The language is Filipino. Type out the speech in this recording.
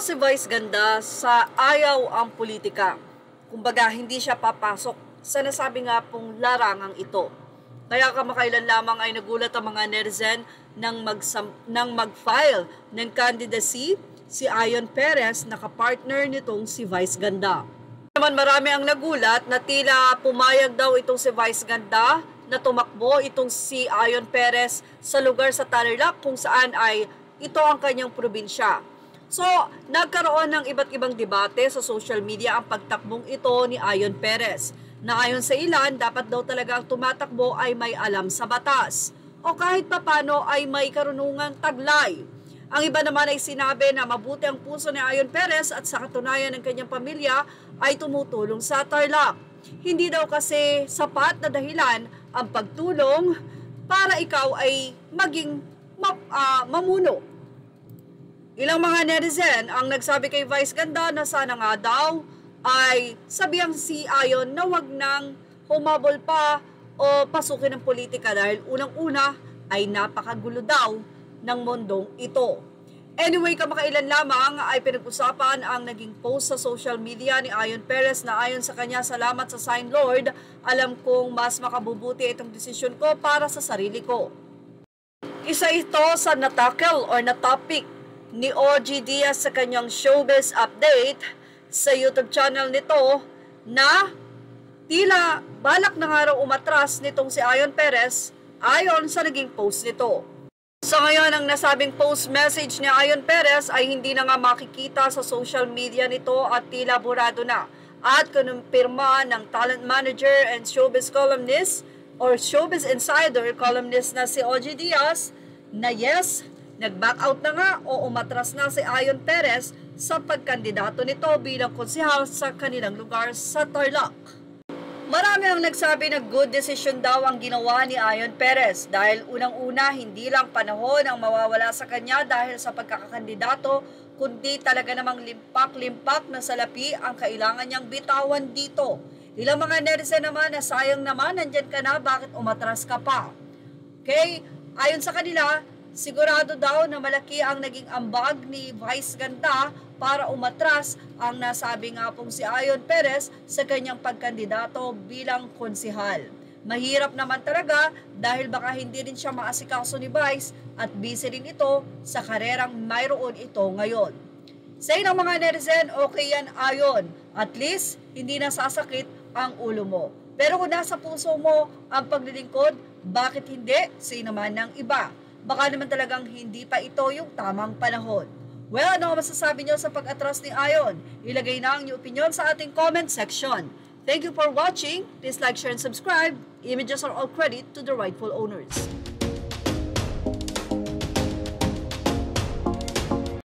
si Vice Ganda sa ayaw ang politika. Kumbaga, hindi siya papasok sa nasabi nga pong larangang ito. Kaya kamakailan lamang ay nagulat ang mga netizen nang mag-file ng candidacy si Ayon Perez na kapartner nitong si Vice Ganda. Naman marami ang nagulat na tila pumayag daw itong si Vice Ganda na tumakbo itong si Ayon Perez sa lugar sa Tarlac kung saan ay ito ang kanyang probinsya. So, nagkaroon ng iba't ibang debate sa social media ang pagtakbong ito ni Ayon Perez. Na ayon sa ilan, dapat daw talaga ang tumatakbo ay may alam sa batas o kahit papano ay may karunungang taglay. Ang iba naman ay sinabi na mabuti ang puso ni Ayon Perez at sa katunayan ng kanyang pamilya ay tumutulong sa Tarlac. Hindi daw kasi sapat na dahilan ang pagtulong para ikaw ay maging mamuno. Ilang mga netizen ang nagsabi kay Vice Ganda na sana nga daw ay sabihang si Ayon na wag nang humabol pa o pasukin ng politika dahil unang-una ay napakagulo daw ng mundong ito. Anyway, kamakailan lamang ay pinag-usapan ang naging post sa social media ni Ayon Perez na ayon sa kanya, salamat sa sign Lord, alam kong mas makabubuti itong desisyon ko para sa sarili ko. Isa ito sa natackle or na topic ni OG Diaz sa kanyang showbiz update sa YouTube channel nito na tila balak na nga raw umatras nitong si Ayon Perez ayon sa naging post nito. Sa ngayon, ang nasabing post message ni Ayon Perez ay hindi na nga makikita sa social media nito at tila burado na. At kinumpirma ng talent manager and showbiz columnist or showbiz insider columnist na si OG Diaz na yes, nag-back out na nga o umatras na si Ayon Perez sa pagkandidato nito bilang konsehal sa kanilang lugar sa Tarlac. Marami ang nagsabi na good decision daw ang ginawa ni Ayon Perez dahil unang-una hindi lang panahon ang mawawala sa kanya dahil sa pagkakakandidato kundi talaga namang limpak-limpak na salapi ang kailangan niyang bitawan dito. Ilang mga netizen naman na sayang naman nandyan ka na, bakit umatras ka pa? Okay, ayon sa kanila, sigurado daw na malaki ang naging ambag ni Vice Ganda para umatras ang nasabi nga pong si Ayon Perez sa kanyang pagkandidato bilang konsehal. Mahirap naman talaga dahil baka hindi rin siya maasikaso ni Vice at busy rin ito sa karerang mayroon ito ngayon. Sa ng mga netizen, okay yan Ayon. At least, hindi nasasakit ang ulo mo. Pero kung nasa puso mo ang paglilingkod, bakit hindi sa naman ng iba? Baka naman talagang hindi pa ito yung tamang panahon. Well, ano masasabi nyo sa pag-atras ni Ayon? Ilagay na ang inyong opinion sa ating comment section. Thank you for watching. Please like, share, and subscribe. Images are all credit to the rightful owners.